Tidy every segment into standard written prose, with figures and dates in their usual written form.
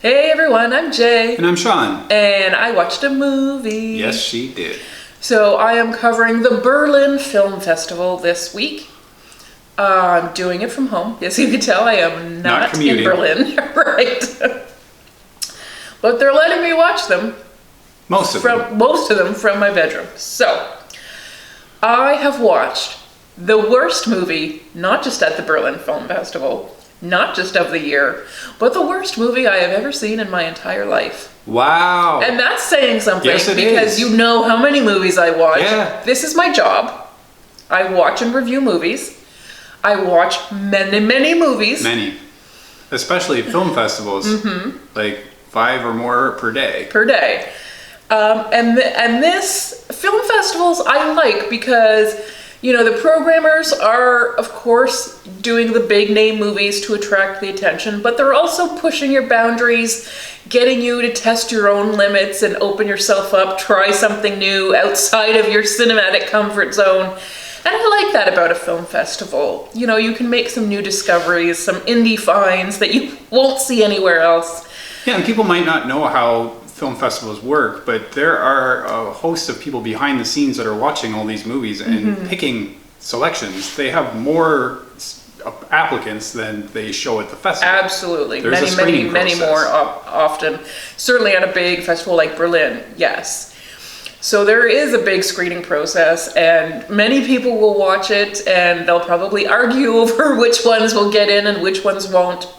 Hey everyone, I'm Jay. And I'm Sean. And I watched a movie. Yes, she did. So I am covering the Berlin Film Festival this week. I'm doing it from home. As you can tell, I am not in Berlin. Right. But they're letting me watch them. Most of them from my bedroom. So, I have watched the worst movie, not just at the Berlin Film Festival, not just of the year, but the worst movie I have ever seen in my entire life. Wow. And that's saying something, yes, it because is. You know how many movies I watch. Yeah. This is my job. I watch and review movies. I watch many, many movies. Many. Especially film festivals. Mm-hmm. Like 5 or more per day. Per day. And this film festivals I like because, you know, the programmers are, of course, doing the big name movies to attract the attention, but they're also pushing your boundaries, getting you to test your own limits and open yourself up, try something new outside of your cinematic comfort zone. And I like that about a film festival. You know, you can make some new discoveries, some indie finds that you won't see anywhere else. Yeah, and people might not know how film festivals work, but there are a host of people behind the scenes that are watching all these movies and picking selections. They have more applicants than they show at the festival. Absolutely. There's many more often. Certainly at a big festival like Berlin, yes. So there is a big screening process, and many people will watch it, and they'll probably argue over which ones will get in and which ones won't.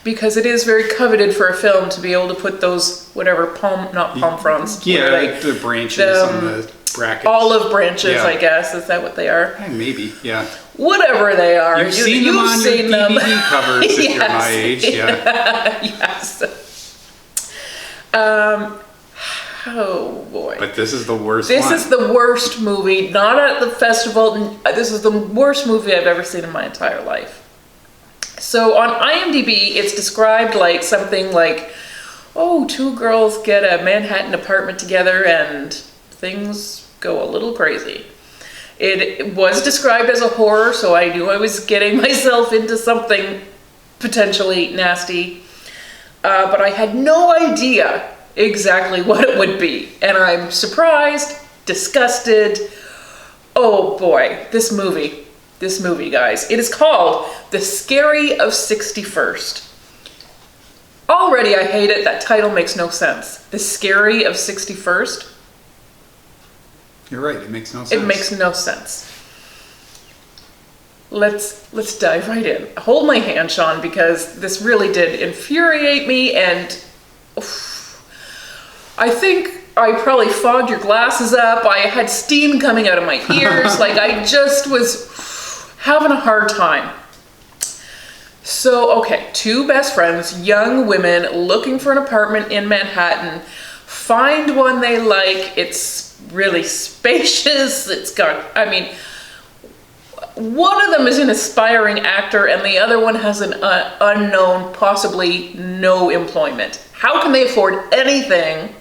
Because it is very coveted for a film to be able to put those, palm fronds. Yeah, like the branches on the brackets. Olive branches, yeah. I guess. Is that what they are? Maybe, yeah. Whatever they are. You've seen them on your DVD covers if yes. you're my age, yeah. Yes. Oh boy. But this is the worst This is the worst movie, not at the festival. This is the worst movie I've ever seen in my entire life. So on IMDb, it's described like something like, oh, 2 girls get a Manhattan apartment together and things go a little crazy. It was described as a horror, so I knew I was getting myself into something potentially nasty. But I had no idea exactly what it would be. And I'm surprised, disgusted. Oh boy, this movie, guys. It is called The Scary of 61st. Already I hate it. That title makes no sense. The Scary of 61st. You're right, it makes no sense. It makes no sense. Let's dive right in. Hold my hand, Sean, because this really did infuriate me, and I think I probably fogged your glasses up. I had steam coming out of my ears. Like I just was having a hard time. So, okay, 2 best friends, young women looking for an apartment in Manhattan, find one they like. It's really spacious. It's got, one of them is an aspiring actor and the other one has an unknown, possibly no employment. How can they afford anything?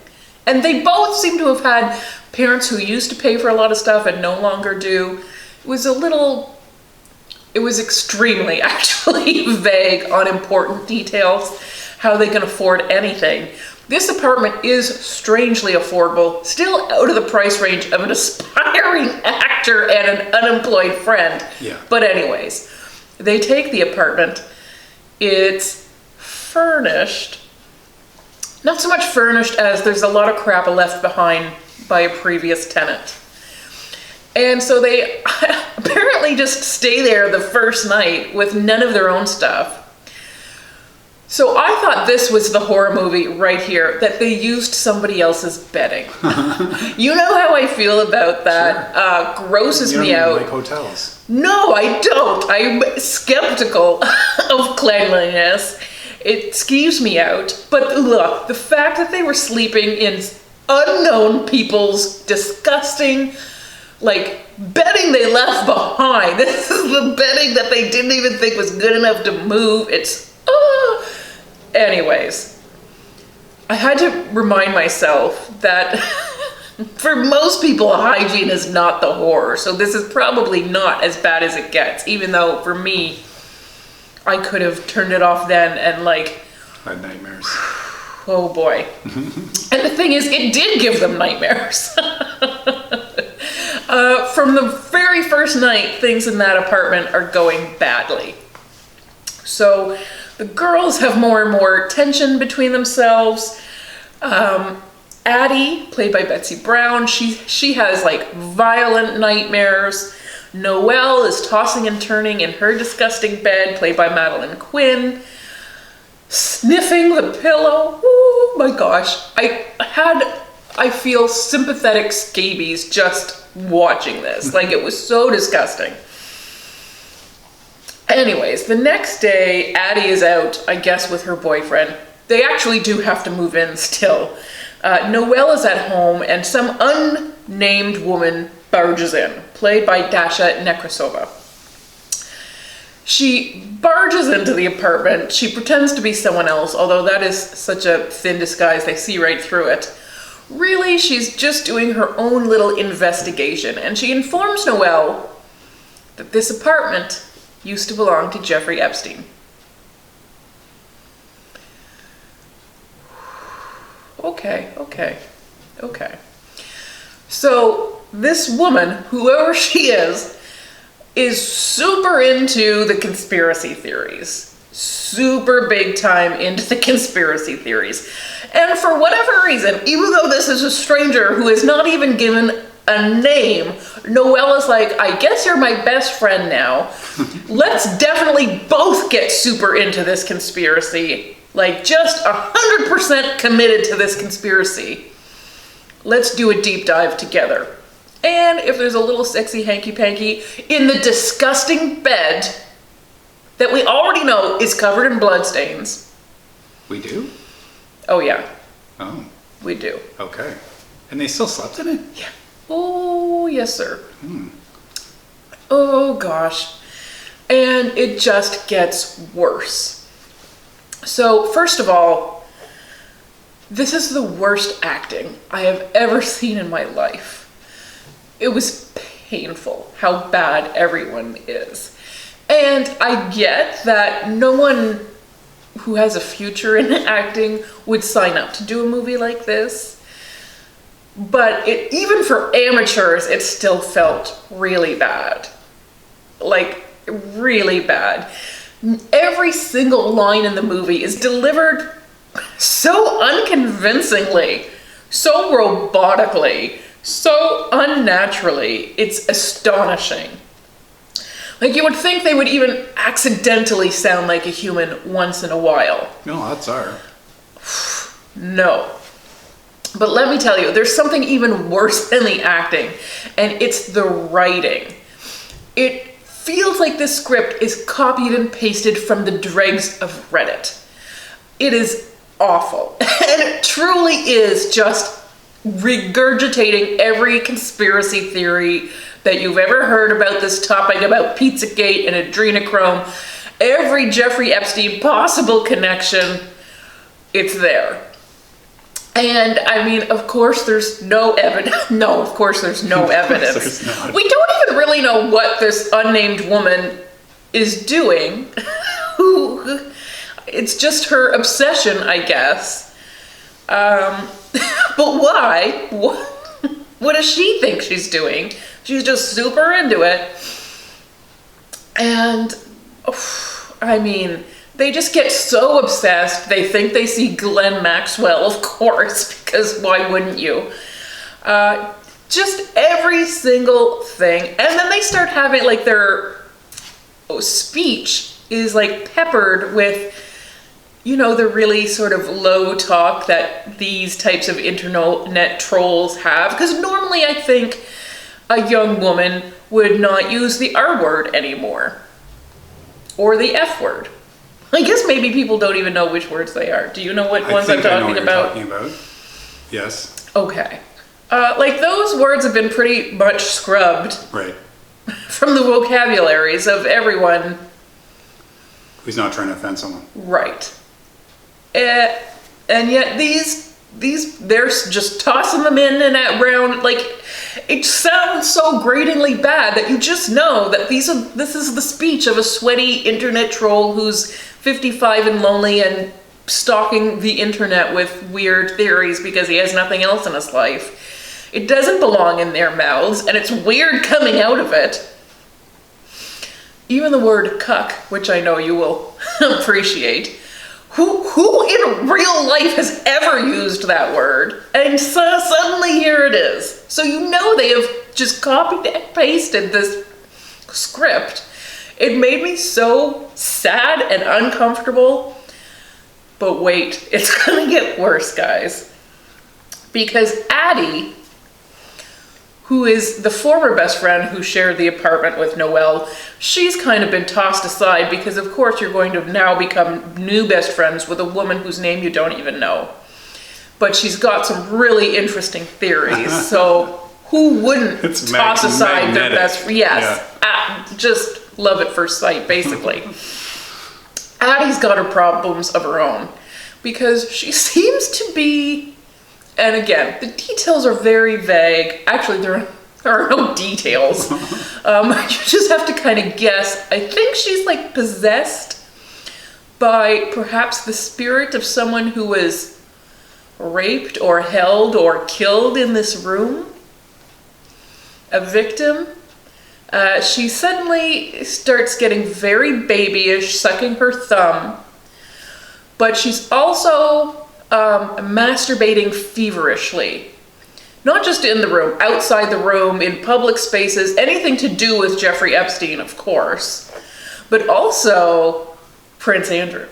And they both seem to have had parents who used to pay for a lot of stuff and no longer do. It was extremely, actually, vague on important details, how they can afford anything. This apartment is strangely affordable, still out of the price range of an aspiring actor and an unemployed friend. Yeah. But anyways, they take the apartment. It's furnished. Not so much furnished as there's a lot of crap left behind by a previous tenant. And so they apparently just stay there the first night with none of their own stuff. So I thought this was the horror movie right here, that they used somebody else's bedding. You know how I feel about that. Sure. Grosses me out. You don't like hotels. No, I don't. I'm skeptical of cleanliness. It skeeves me out. But look, the fact that they were sleeping in unknown people's disgusting, bedding they left behind. This is the bedding that they didn't even think was good enough to move. Anyways, I had to remind myself that for most people, hygiene is not the horror. So this is probably not as bad as it gets, even though for me, I could have turned it off then and had nightmares. Oh boy. And the thing is, it did give them nightmares. From the very first night, things in that apartment are going badly. So the girls have more and more tension between themselves. Addie, played by Betsey Brown, she has like violent nightmares. Noelle is tossing and turning in her disgusting bed, played by Madeline Quinn, sniffing the pillow. Oh my gosh. I feel sympathetic scabies just watching this. Like, it was so disgusting. Anyways, the next day, Addie is out, I guess, with her boyfriend. They actually do have to move in still. Noelle is at home, and some unnamed woman barges in, played by Dasha Nekrasova. She barges into the apartment. She pretends to be someone else, although that is such a thin disguise, they see right through it. Really, she's just doing her own little investigation, and she informs Noelle that this apartment used to belong to Jeffrey Epstein. Okay. So this woman, whoever she is super into the conspiracy theories. Super big time into the conspiracy theories. And for whatever reason, even though this is a stranger who is not even given a name, Noelle is like, I guess you're my best friend now. Let's definitely both get super into this conspiracy. Like, just 100% committed to this conspiracy. Let's do a deep dive together. And if there's a little sexy hanky-panky in the disgusting bed that we already know is covered in bloodstains. We do? Oh, yeah. Oh. We do. Okay. And they still slept in it? Yeah. Oh, yes, sir. Oh, gosh. And it just gets worse. So, first of all, this is the worst acting I have ever seen in my life. It was painful how bad everyone is. And I get that no one who has a future in acting would sign up to do a movie like this. But even for amateurs, it still felt really bad. Like, really bad. Every single line in the movie is delivered so unconvincingly, so robotically, so unnaturally. It's astonishing. Like, you would think they would even accidentally sound like a human once in a while. No, that's our. No. But let me tell you, there's something even worse than the acting, and it's the writing. It feels like this script is copied and pasted from the dregs of Reddit. It is awful. And it truly is just regurgitating every conspiracy theory that you've ever heard about this topic, about Pizzagate and adrenochrome. Every Jeffrey Epstein possible connection, it's there. And I mean, of course, there's no evidence. No, of course, there's no evidence. We don't even really know what this unnamed woman is doing. It's just her obsession, I guess. But why? What does she think she's doing? She's just super into it. And, I mean, they just get so obsessed. They think they see Glenn Maxwell, of course, because why wouldn't you? Just every single thing. And then they start having, like, their speech is, like, peppered with, you know, the really sort of low talk that these types of internet trolls have. Because normally I think a young woman would not use the R word anymore. Or the F word. I guess maybe people don't even know which words they are. Do you know what ones I'm talking about? Yes. Okay. Like, those words have been pretty much scrubbed. Right. From the vocabularies of everyone. Who's not trying to offend someone. Right. And yet they're just tossing them in and around. Like, it sounds so gratingly bad that you just know that this is the speech of a sweaty internet troll who's 55 and lonely and stalking the internet with weird theories because he has nothing else in his life. It doesn't belong in their mouths, and it's weird coming out of it. Even the word cuck, which I know you will appreciate. Who in real life has ever used that word? And so suddenly here it is. So you know they have just copied and pasted this script. It made me so sad and uncomfortable. But wait, it's gonna get worse, guys. Because Addie, who is the former best friend who shared the apartment with Noelle, she's kind of been tossed aside because of course you're going to now become new best friends with a woman whose name you don't even know. But she's got some really interesting theories, so who wouldn't toss aside their best friend? Yes, yeah. Just love at first sight, basically. Addie's got her problems of her own because she seems to be, and again, the details are very vague. Actually, there are no details. You just have to kind of guess. I think she's like possessed by perhaps the spirit of someone who was raped or held or killed in this room. A victim. She suddenly starts getting very babyish, sucking her thumb. But she's also masturbating feverishly. Not just in the room, outside the room, in public spaces, anything to do with Jeffrey Epstein, of course. But also Prince Andrew.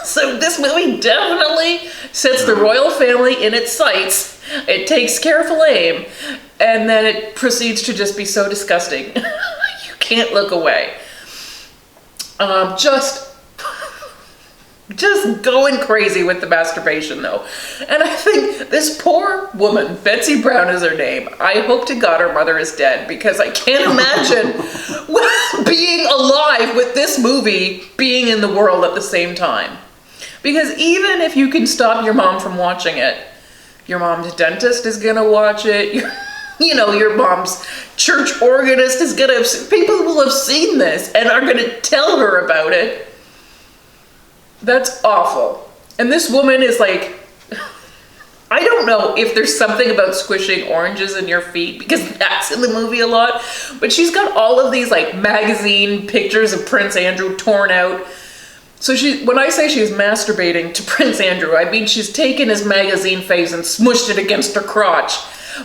So this movie definitely sets the royal family in its sights. It takes careful aim, and then it proceeds to just be so disgusting. You can't look away. Just going crazy with the masturbation, though. And I think this poor woman, Betsey Brown is her name. I hope to God her mother is dead, because I can't imagine being alive with this movie being in the world at the same time. Because even if you can stop your mom from watching it, your mom's dentist is gonna watch it. Your mom's church organist is gonna, people will have seen this and are gonna tell her about it. That's awful. And this woman is like, I don't know if there's something about squishing oranges in your feet, because that's in the movie a lot, but she's got all of these like magazine pictures of Prince Andrew torn out. So when I say she's masturbating to Prince Andrew, I mean she's taken his magazine face and smushed it against her crotch.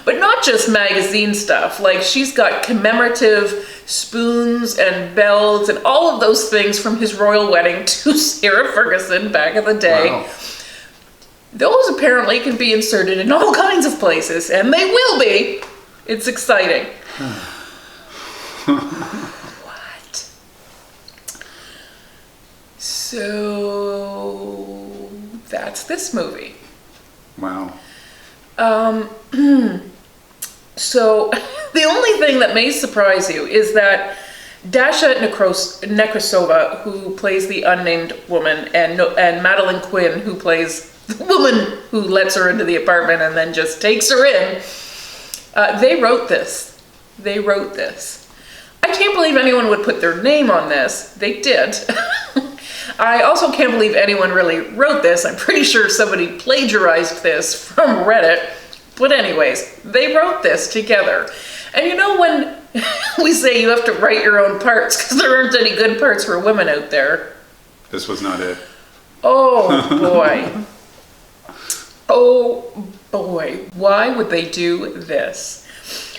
But not just magazine stuff, like she's got commemorative spoons and bells and all of those things from his royal wedding to Sarah Ferguson back in the day. Wow. Those apparently can be inserted in all kinds of places, and they will be. It's exciting. What? So that's this movie. Wow. So the only thing that may surprise you is that Dasha Nekrasova, who plays the unnamed woman, and Madeline Quinn, who plays the woman who lets her into the apartment and then just takes her in, they wrote this. They wrote this. I can't believe anyone would put their name on this. They did. I also can't believe anyone really wrote this. I'm pretty sure somebody plagiarized this from Reddit. But anyways, they wrote this together. And you know when we say you have to write your own parts because there aren't any good parts for women out there? This was not it. Oh boy. Oh boy. Why would they do this?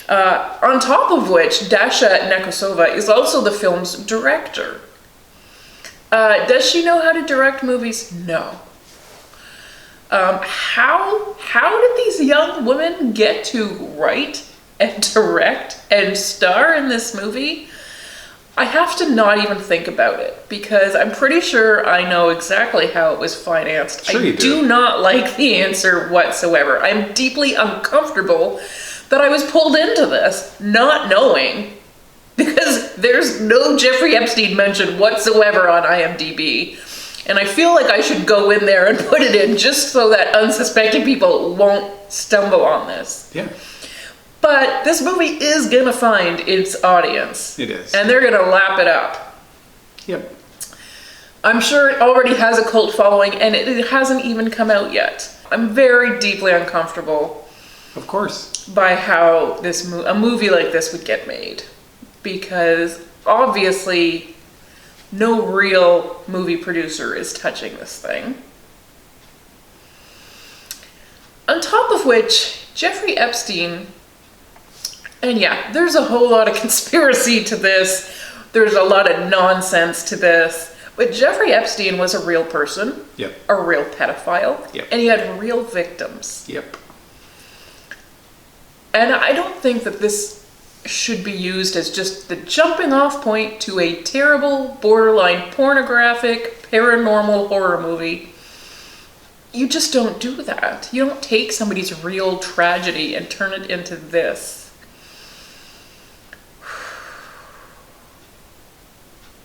On top of which, Dasha Nekrasova is also the film's director. Does she know how to direct movies? No. How did these young women get to write and direct and star in this movie? I have to not even think about it, because I'm pretty sure I know exactly how it was financed. Sure I do not like the answer whatsoever. I'm deeply uncomfortable that I was pulled into this, not knowing, because there's no Jeffrey Epstein mention whatsoever on IMDb. And I feel like I should go in there and put it in just so that unsuspecting people won't stumble on this. Yeah. But this movie is gonna find its audience. It is. And they're gonna lap it up. Yep. I'm sure it already has a cult following, and it hasn't even come out yet. I'm very deeply uncomfortable, Of course. by how a movie like this would get made, because obviously no real movie producer is touching this thing. On top of which, Jeffrey Epstein, and yeah, there's a whole lot of conspiracy to this, there's a lot of nonsense to this, but Jeffrey Epstein was a real person, Yep. a real pedophile, Yep. and he had real victims. Yep. And I don't think that this should be used as just the jumping off point to a terrible, borderline pornographic, paranormal horror movie. You just don't do that. You don't take somebody's real tragedy and turn it into this.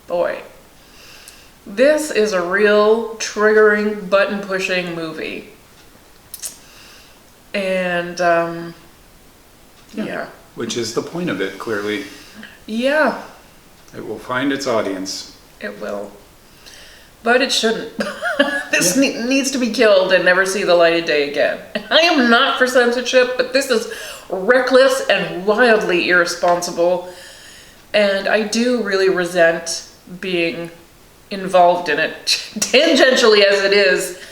Boy. This is a real triggering, button-pushing movie. And, yeah. Which is the point of it, clearly. Yeah, It will find its audience. it will. But it shouldn't. This needs to be killed and never see the light of day again. I am not for censorship, but this is reckless and wildly irresponsible. And I do really resent being involved in it, tangentially as it is.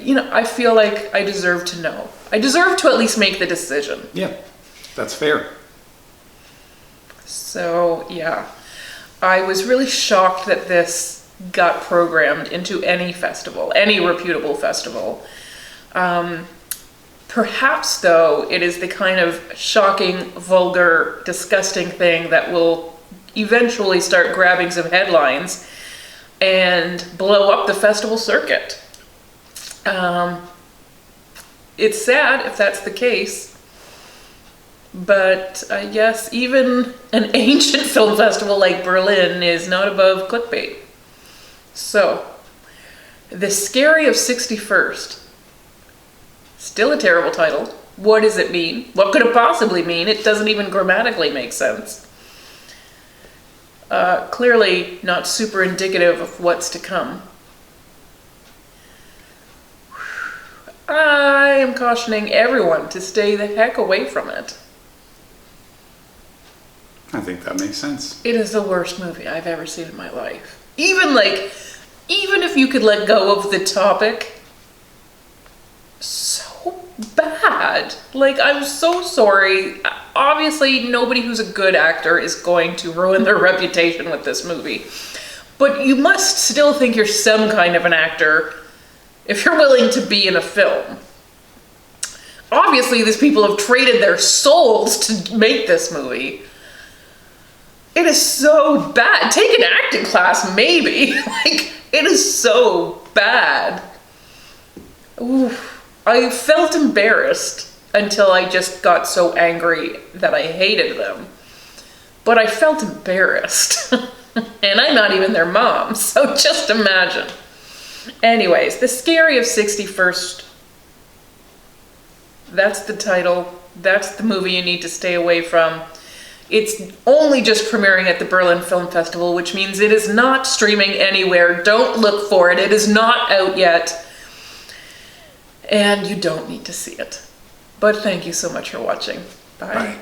You know, I feel like I deserve to know. I deserve to at least make the decision. Yeah, that's fair. So, yeah. I was really shocked that this got programmed into any festival, any reputable festival. Perhaps, though, it is the kind of shocking, vulgar, disgusting thing that will eventually start grabbing some headlines and blow up the festival circuit. It's sad if that's the case. But I guess even an ancient film festival like Berlin is not above clickbait. So, The Scary of 61st. Still a terrible title. What does it mean? What could it possibly mean? It doesn't even grammatically make sense. Clearly not super indicative of what's to come. I am cautioning everyone to stay the heck away from it. I think that makes sense. It is the worst movie I've ever seen in my life. Even if you could let go of the topic, so bad. Like, I'm so sorry. Obviously, nobody who's a good actor is going to ruin their reputation with this movie. But you must still think you're some kind of an actor if you're willing to be in a film. Obviously, these people have traded their souls to make this movie. It is so bad. Take an acting class, maybe. Like, it is so bad. Oof. I felt embarrassed until I just got so angry that I hated them. But I felt embarrassed. And I'm not even their mom, so just imagine. Anyways, The Scary of 61st. That's the title. That's the movie you need to stay away from. It's only just premiering at the Berlin Film Festival, which means it is not streaming anywhere. Don't look for it. It is not out yet. And you don't need to see it. But thank you so much for watching. Bye. Bye.